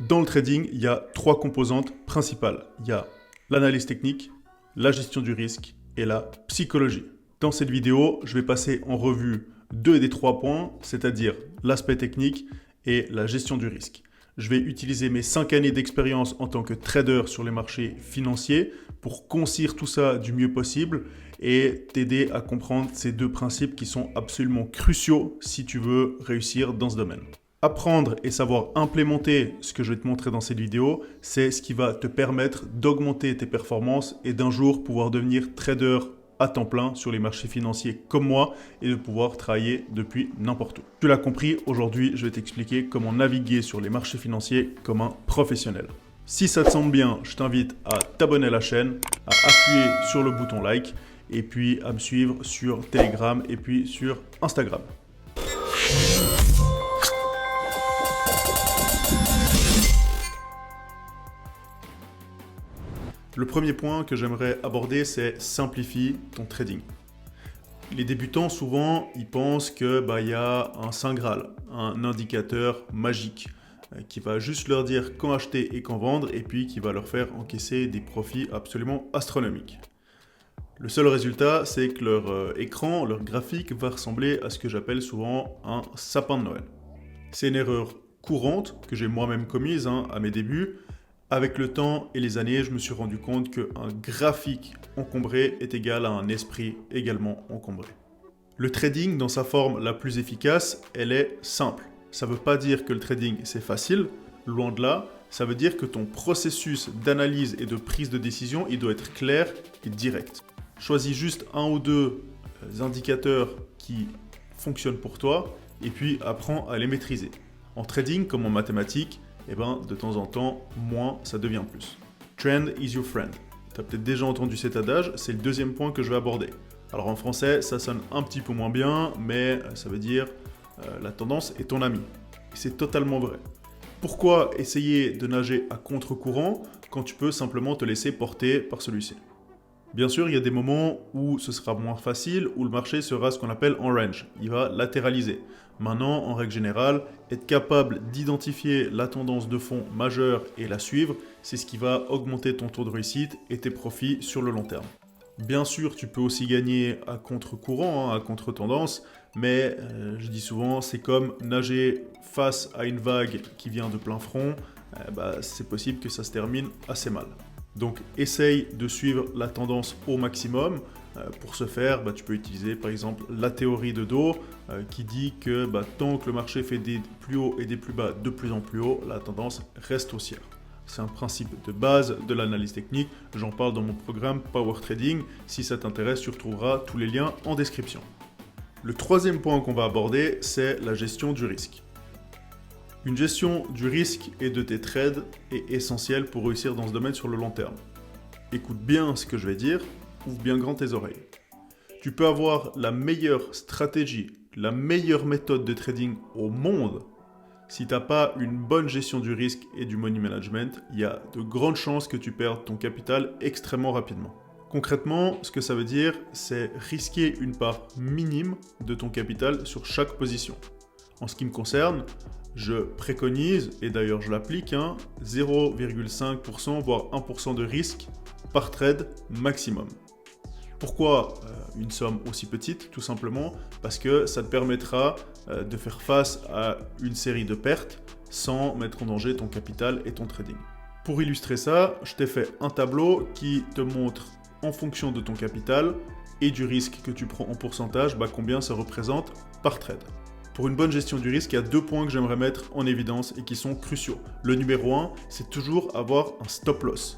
Dans le trading, il y a trois composantes principales. Il y a l'analyse technique, la gestion du risque et la psychologie. Dans cette vidéo, je vais passer en revue deux des trois points, c'est-à-dire l'aspect technique et la gestion du risque. Je vais utiliser mes 5 années d'expérience en tant que trader sur les marchés financiers pour concire tout ça du mieux possible et t'aider à comprendre ces deux principes qui sont absolument cruciaux si tu veux réussir dans ce domaine. Apprendre et savoir implémenter ce que je vais te montrer dans cette vidéo, c'est ce qui va te permettre d'augmenter tes performances et d'un jour pouvoir devenir trader à temps plein sur les marchés financiers comme moi et de pouvoir travailler depuis n'importe où. Tu l'as compris, aujourd'hui je vais t'expliquer comment naviguer sur les marchés financiers comme un professionnel. Si ça te semble bien, je t'invite à t'abonner à la chaîne, à appuyer sur le bouton like et puis à me suivre sur Telegram et puis sur Instagram. Le premier point que j'aimerais aborder, c'est simplifie ton trading. Les débutants, souvent, ils pensent qu'il y a un saint graal, un indicateur magique qui va juste leur dire quand acheter et quand vendre et puis qui va leur faire encaisser des profits absolument astronomiques. Le seul résultat, c'est que leur écran, leur graphique va ressembler à ce que j'appelle souvent un sapin de Noël. C'est une erreur courante que j'ai moi-même commise à mes débuts. Avec le temps et les années, je me suis rendu compte qu'un graphique encombré est égal à un esprit également encombré. Le trading, dans sa forme la plus efficace, elle est simple. Ça ne veut pas dire que le trading c'est facile, loin de là. Ça veut dire que ton processus d'analyse et de prise de décision, il doit être clair et direct. Choisis juste un ou deux indicateurs qui fonctionnent pour toi et puis apprends à les maîtriser. En trading, comme en mathématiques, de temps en temps, moins, ça devient plus. Trend is your friend. Tu as peut-être déjà entendu cet adage, c'est le deuxième point que je vais aborder. Alors en français, ça sonne un petit peu moins bien, mais ça veut dire la tendance est ton ami. Et c'est totalement vrai. Pourquoi essayer de nager à contre-courant quand tu peux simplement te laisser porter par celui-ci ? Bien sûr, il y a des moments où ce sera moins facile, où le marché sera ce qu'on appelle en range. Il va latéraliser. Maintenant, en règle générale, être capable d'identifier la tendance de fond majeure et la suivre, c'est ce qui va augmenter ton taux de réussite et tes profits sur le long terme. Bien sûr, tu peux aussi gagner à contre-courant, à contre-tendance, mais je dis souvent, c'est comme nager face à une vague qui vient de plein front, c'est possible que ça se termine assez mal. Donc essaye de suivre la tendance au maximum. Pour ce faire, tu peux utiliser par exemple la théorie de Dow qui dit que tant que le marché fait des plus hauts et des plus bas de plus en plus haut, la tendance reste haussière. C'est un principe de base de l'analyse technique. J'en parle dans mon programme Power Trading. Si ça t'intéresse, tu retrouveras tous les liens en description. Le troisième point qu'on va aborder, c'est la gestion du risque. Une gestion du risque et de tes trades est essentielle pour réussir dans ce domaine sur le long terme. Écoute bien ce que je vais dire, ouvre bien grand tes oreilles. Tu peux avoir la meilleure stratégie, la meilleure méthode de trading au monde. Si tu n'as pas une bonne gestion du risque et du money management, il y a de grandes chances que tu perdes ton capital extrêmement rapidement. Concrètement, ce que ça veut dire, c'est risquer une part minime de ton capital sur chaque position. En ce qui me concerne, je préconise, et d'ailleurs je l'applique, 0,5% voire 1% de risque par trade maximum. Pourquoi une somme aussi petite? Tout simplement parce que ça te permettra de faire face à une série de pertes sans mettre en danger ton capital et ton trading. Pour illustrer ça, je t'ai fait un tableau qui te montre en fonction de ton capital et du risque que tu prends en pourcentage, combien ça représente par trade. Pour une bonne gestion du risque, il y a deux points que j'aimerais mettre en évidence et qui sont cruciaux. Le numéro 1, c'est toujours avoir un stop loss.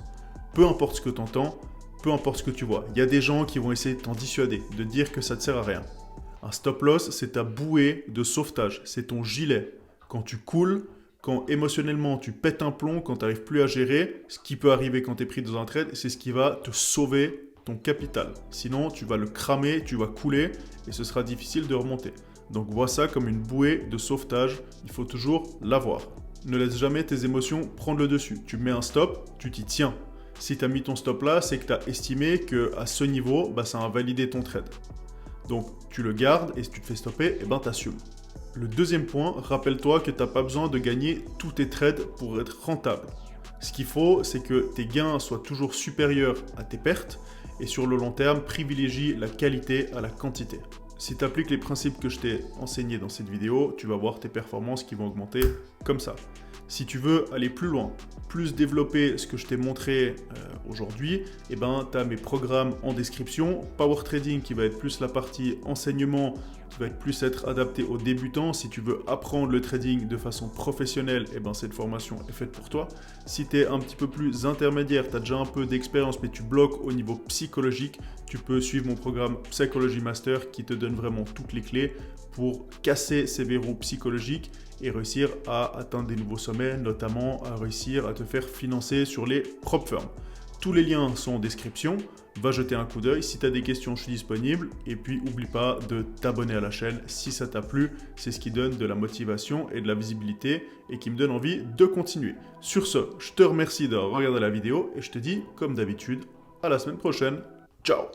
Peu importe ce que tu entends, peu importe ce que tu vois. Il y a des gens qui vont essayer de t'en dissuader, de dire que ça ne te sert à rien. Un stop loss, c'est ta bouée de sauvetage, c'est ton gilet. Quand tu coules, quand émotionnellement tu pètes un plomb, quand tu n'arrives plus à gérer, ce qui peut arriver quand tu es pris dans un trade, c'est ce qui va te sauver ton capital. Sinon, tu vas le cramer, tu vas couler et ce sera difficile de remonter. Donc vois ça comme une bouée de sauvetage, il faut toujours l'avoir. Ne laisse jamais tes émotions prendre le dessus. Tu mets un stop, tu t'y tiens. Si tu as mis ton stop là, c'est que tu as estimé qu'à ce niveau, ça a invalidé ton trade. Donc tu le gardes et si tu te fais stopper, tu assumes. Le deuxième point, rappelle-toi que tu n'as pas besoin de gagner tous tes trades pour être rentable. Ce qu'il faut, c'est que tes gains soient toujours supérieurs à tes pertes et sur le long terme, privilégie la qualité à la quantité. Si tu appliques les principes que je t'ai enseignés dans cette vidéo, tu vas voir tes performances qui vont augmenter comme ça. Si tu veux aller plus loin, plus développer ce que je t'ai montré aujourd'hui, tu as mes programmes en description. Power Trading qui va être plus la partie enseignement, qui va être plus adapté aux débutants. Si tu veux apprendre le trading de façon professionnelle, cette formation est faite pour toi. Si tu es un petit peu plus intermédiaire, tu as déjà un peu d'expérience mais tu bloques au niveau psychologique, tu peux suivre mon programme Psychology Master qui te donne vraiment toutes les clés pour casser ces verrous psychologiques et réussir à atteindre des nouveaux sommets, notamment à réussir à te faire financer sur les prop firms. Tous les liens sont en description, va jeter un coup d'œil, si tu as des questions je suis disponible et puis n'oublie pas de t'abonner à la chaîne si ça t'a plu, c'est ce qui donne de la motivation et de la visibilité et qui me donne envie de continuer. Sur ce, je te remercie d'avoir regardé la vidéo et je te dis comme d'habitude à la semaine prochaine, ciao.